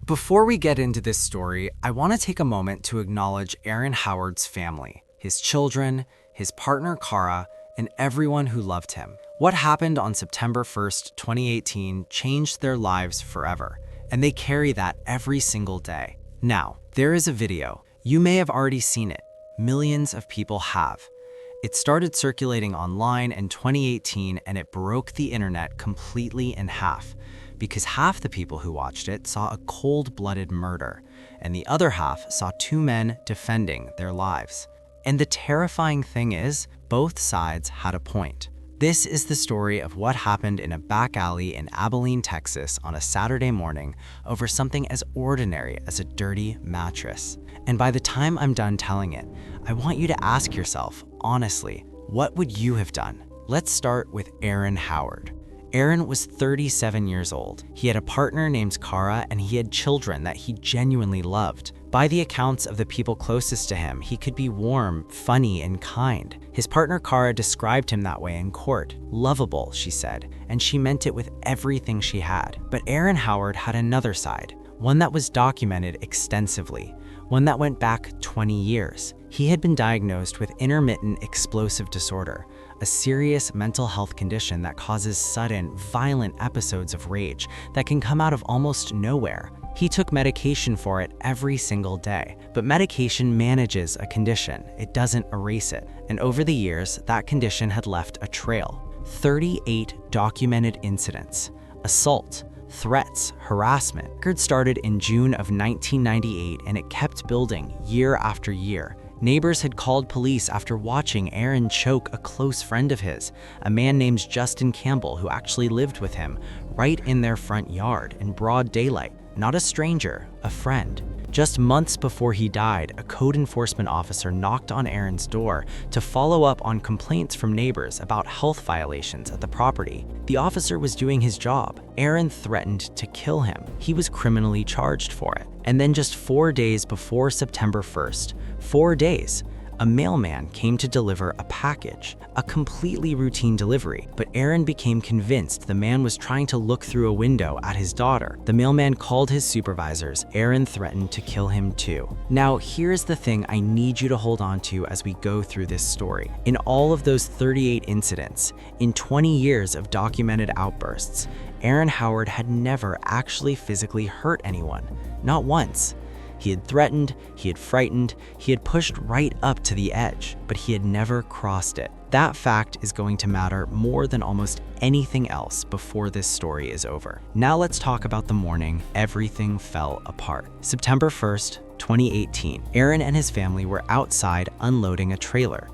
Before we get into this story, I want to take a moment to acknowledge Aaron Howard's family, his children, his partner Kara, and everyone who loved him. What happened on September 1st, 2018 changed their lives forever, and they carry that every single day. Now, there is a video. You may have already seen it. Millions of people have. It started circulating online in 2018 and it broke the internet completely in half, because half the people who watched it saw a cold-blooded murder, and the other half saw two men defending their lives. And the terrifying thing is, both sides had a point. This is the story of what happened in a back alley in Abilene, Texas on a Saturday morning over something as ordinary as a dirty mattress. And by the time I'm done telling it, I want you to ask yourself, honestly, what would you have done? Let's start with Aaron Howard. Aaron was 37 years old. He had a partner named Kara, and he had children that he genuinely loved. By the accounts of the people closest to him, he could be warm, funny, and kind. His partner Kara described him that way in court. Lovable, she said, and she meant it with everything she had. But Aaron Howard had another side, one that was documented extensively, one that went back 20 years. He had been diagnosed with intermittent explosive disorder, a serious mental health condition that causes sudden, violent episodes of rage that can come out of almost nowhere. He took medication for it every single day, but medication manages a condition, it doesn't erase it. And over the years, that condition had left a trail. 38 documented incidents, assault, threats, harassment. Record started in June of 1998 and it kept building year after year. Neighbors had called police after watching Aaron choke a close friend of his, a man named Justin Campbell who actually lived with him, right in their front yard in broad daylight. Not a stranger, a friend. Just months before he died, a code enforcement officer knocked on Aaron's door to follow up on complaints from neighbors about health violations at the property. The officer was doing his job. Aaron threatened to kill him. He was criminally charged for it. And then just 4 days before September 1st, 4 days, a mailman came to deliver a package, a completely routine delivery, but Aaron became convinced the man was trying to look through a window at his daughter. The mailman called his supervisors. Aaron threatened to kill him too. Now, here's the thing I need you to hold on to as we go through this story. In all of those 38 incidents, in 20 years of documented outbursts, Aaron Howard had never actually physically hurt anyone, not once. He had threatened, he had frightened, he had pushed right up to the edge, but he had never crossed it. That fact is going to matter more than almost anything else before this story is over. Now let's talk about the morning everything fell apart. September 1st, 2018. Aaron and his family were outside unloading a trailer.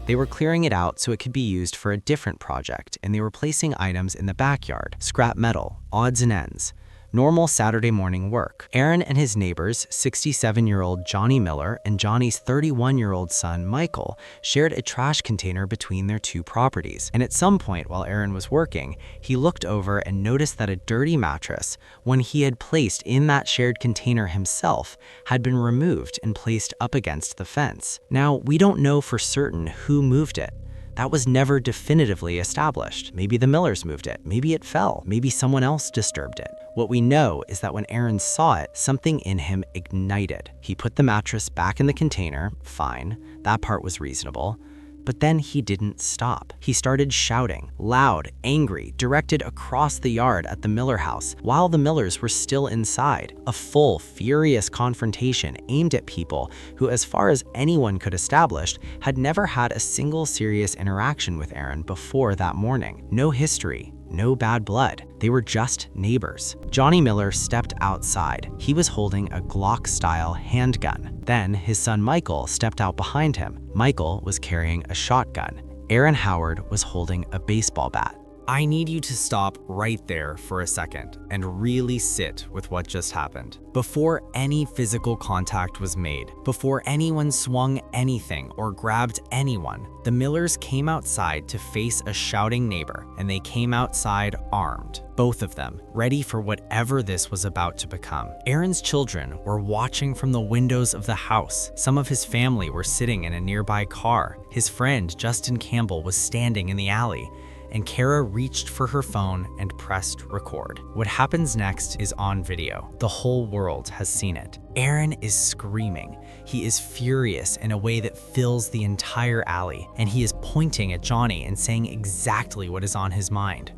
They were clearing it out so it could be used for a different project, and they were placing items in the backyard, scrap metal, odds and ends. Normal Saturday morning work. Aaron and his neighbors, 67-year-old Johnnie Miller and Johnny's 31-year-old son Michael, shared a trash container between their two properties. And at some point while Aaron was working, he looked over and noticed that a dirty mattress, one he had placed in that shared container himself, had been removed and placed up against the fence. Now, we don't know for certain who moved it. That was never definitively established. Maybe the Millers moved it, maybe it fell, maybe someone else disturbed it. What we know is that when Aaron saw it, something in him ignited. He put the mattress back in the container, fine, that part was reasonable. But then he didn't stop. He started shouting, loud, angry, directed across the yard at the Miller house while the Millers were still inside. A full, furious confrontation aimed at people who, as far as anyone could establish, had never had a single serious interaction with Aaron before that morning. No history. No bad blood. They were just neighbors. Johnnie Miller stepped outside. He was holding a Glock-style handgun. Then his son Michael stepped out behind him. Michael was carrying a shotgun. Aaron Howard was holding a baseball bat. I need you to stop right there for a second and really sit with what just happened. Before any physical contact was made, before anyone swung anything or grabbed anyone, the Millers came outside to face a shouting neighbor, and they came outside armed, both of them, ready for whatever this was about to become. Aaron's children were watching from the windows of the house. Some of his family were sitting in a nearby car. His friend, Justin Campbell, was standing in the alley. and Kara reached for her phone and pressed record. What happens next is on video. The whole world has seen it. Aaron is screaming. He is furious in a way that fills the entire alley, and he is pointing at Johnnie and saying exactly what is on his mind.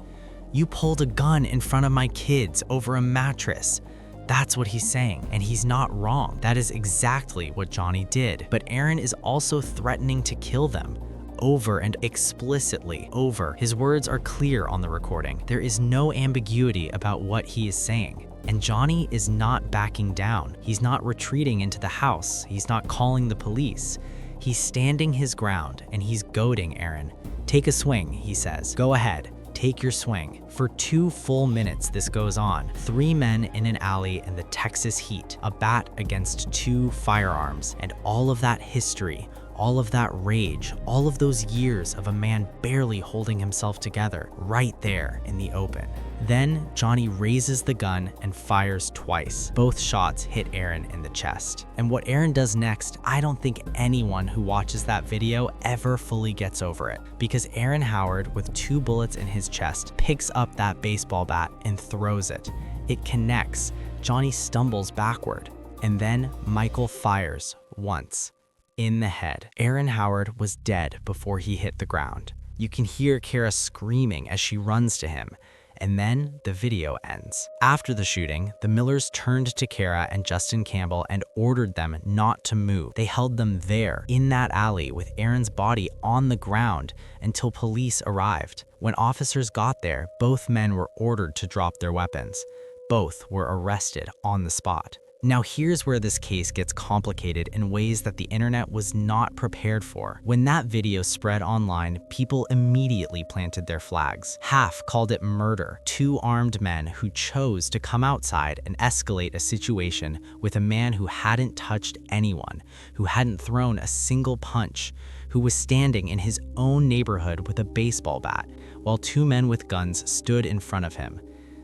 "You pulled a gun in front of my kids over a mattress." That's what he's saying, and he's not wrong. That is exactly what Johnnie did. But Aaron is also threatening to kill them. Over and explicitly over. His words are clear on the recording. There is no ambiguity about what he is saying. And Johnnie is not backing down. He's not retreating into the house. He's not calling the police. He's standing his ground, and he's goading Aaron. "Take a swing," he says. "Go ahead. Take your swing." For 2 full minutes this goes on. 3 men in an alley in the Texas heat, a bat against 2 firearms, and all of that history, all of that rage, all of those years of a man barely holding himself together right there in the open. Then Johnnie raises the gun and fires twice. Both shots hit Aaron in the chest. And what Aaron does next, I don't think anyone who watches that video ever fully gets over it. Because Aaron Howard, with 2 bullets in his chest, picks up that baseball bat and throws it. It connects. Johnnie stumbles backward. And then Michael fires once. In the head. Aaron Howard was dead before he hit the ground. You can hear Kara screaming as she runs to him, and then the video ends. After the shooting, the Millers turned to Kara and Justin Campbell and ordered them not to move. They held them there, in that alley, with Aaron's body on the ground until police arrived. When officers got there, both men were ordered to drop their weapons. Both were arrested on the spot. Now here's where this case gets complicated in ways that the internet was not prepared for. When that video spread online, people immediately planted their flags. Half called it murder. 2 armed men who chose to come outside and escalate a situation with a man who hadn't touched anyone, who hadn't thrown a single punch, who was standing in his own neighborhood with a baseball bat, while 2 men with guns stood in front of him.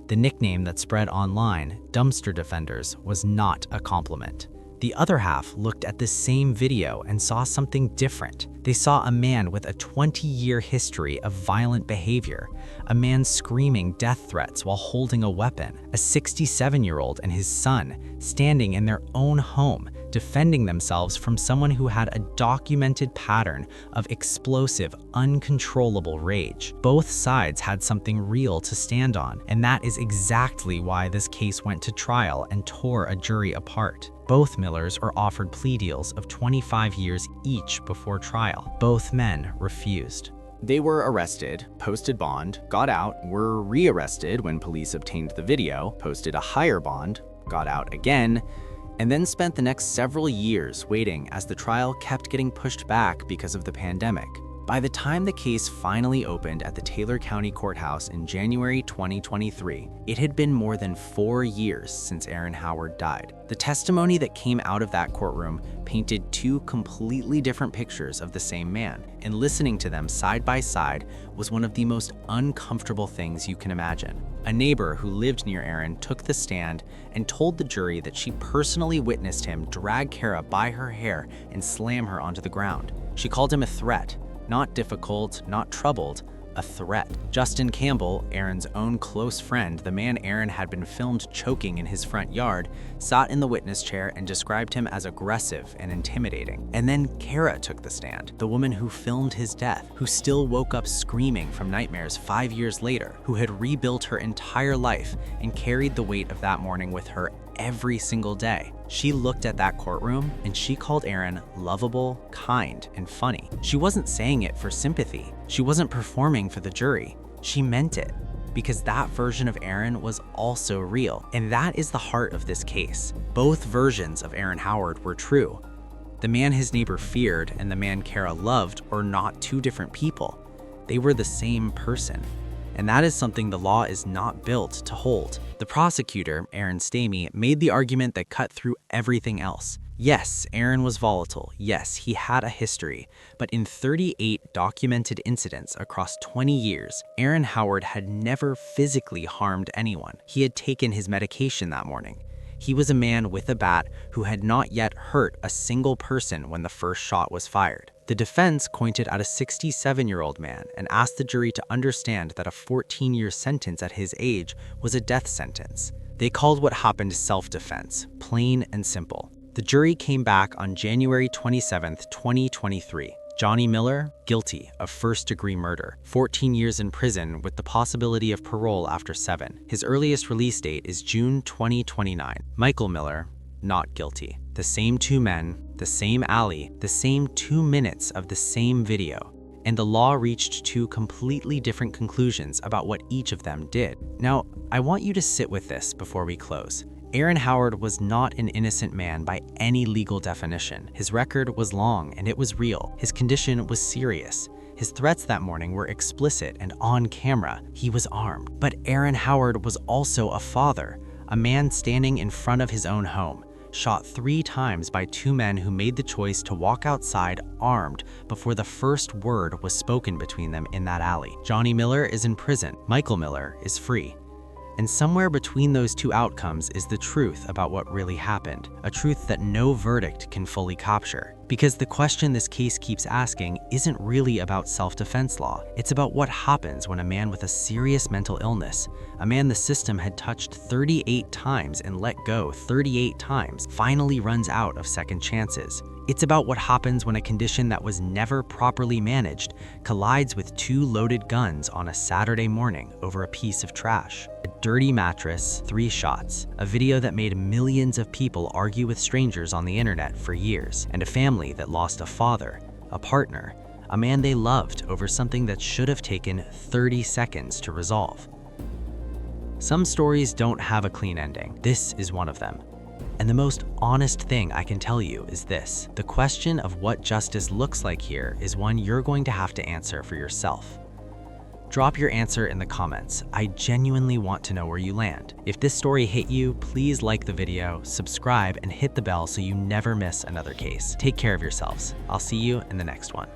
The nickname that spread online, Dumpster Defenders, was not a compliment. The other half looked at the same video and saw something different. They saw a man with a 20-year history of violent behavior, a man screaming death threats while holding a weapon, a 67-year-old and his son standing in their own home, defending themselves from someone who had a documented pattern of explosive, uncontrollable rage. Both sides had something real to stand on, and that is exactly why this case went to trial and tore a jury apart. Both Millers are offered plea deals of 25 years each before trial. Both men refused. They were arrested, posted bond, got out, were re-arrested when police obtained the video, posted a higher bond, got out again, and then spent the next several years waiting as the trial kept getting pushed back because of the pandemic. By the time the case finally opened at the Taylor County Courthouse in January 2023, it had been more than 4 years since Aaron Howard died. The testimony that came out of that courtroom painted 2 completely different pictures of the same man, and listening to them side by side was one of the most uncomfortable things you can imagine. A neighbor who lived near Aaron took the stand and told the jury that she personally witnessed him drag Kara by her hair and slam her onto the ground. She called him a threat. Not difficult, not troubled, a threat. Justin Campbell, Aaron's own close friend, the man Aaron had been filmed choking in his front yard, sat in the witness chair and described him as aggressive and intimidating. And then Kara took the stand, the woman who filmed his death, who still woke up screaming from nightmares 5 years later, who had rebuilt her entire life and carried the weight of that morning with her every single day. She looked at that courtroom and she called Aaron lovable, kind, and funny. She wasn't saying it for sympathy. She wasn't performing for the jury. She meant it, because that version of Aaron was also real. And that is the heart of this case. Both versions of Aaron Howard were true. The man his neighbor feared and the man Kara loved were not 2 different people. They were the same person. And that is something the law is not built to hold. The prosecutor, Aaron Stamey, made the argument that cut through everything else. Yes, Aaron was volatile. Yes, he had a history. But in 38 documented incidents across 20 years, Aaron Howard had never physically harmed anyone. He had taken his medication that morning. He was a man with a bat who had not yet hurt a single person when the first shot was fired. The defense pointed at a 67-year-old man and asked the jury to understand that a 14-year sentence at his age was a death sentence. They called what happened self-defense, plain and simple. The jury came back on January 27, 2023. Johnnie Miller, guilty of first-degree murder, 14 years in prison with the possibility of parole after 7. His earliest release date is June 2029. Michael Miller, not guilty. The same 2 men, the same alley, the same 2 minutes of the same video. And the law reached 2 completely different conclusions about what each of them did. Now, I want you to sit with this before we close. Aaron Howard was not an innocent man by any legal definition. His record was long and it was real. His condition was serious. His threats that morning were explicit and on camera. He was armed. But Aaron Howard was also a father, a man standing in front of his own home, shot 3 times by 2 men who made the choice to walk outside armed before the first word was spoken between them in that alley. Johnnie Miller is in prison. Michael Miller is free. And somewhere between those 2 outcomes is the truth about what really happened, a truth that no verdict can fully capture. Because the question this case keeps asking isn't really about self-defense law. It's about what happens when a man with a serious mental illness, a man the system had touched 38 times and let go 38 times, finally runs out of second chances. It's about what happens when a condition that was never properly managed collides with 2 loaded guns on a Saturday morning over a piece of trash. A dirty mattress, 3 shots, a video that made millions of people argue with strangers on the internet for years, and a family that lost a father, a partner, a man they loved over something that should have taken 30 seconds to resolve. Some stories don't have a clean ending. This is one of them. And the most honest thing I can tell you is this: the question of what justice looks like here is one you're going to have to answer for yourself. Drop your answer in the comments. I genuinely want to know where you land. If this story hit you, please like the video, subscribe, and hit the bell so you never miss another case. Take care of yourselves. I'll see you in the next one.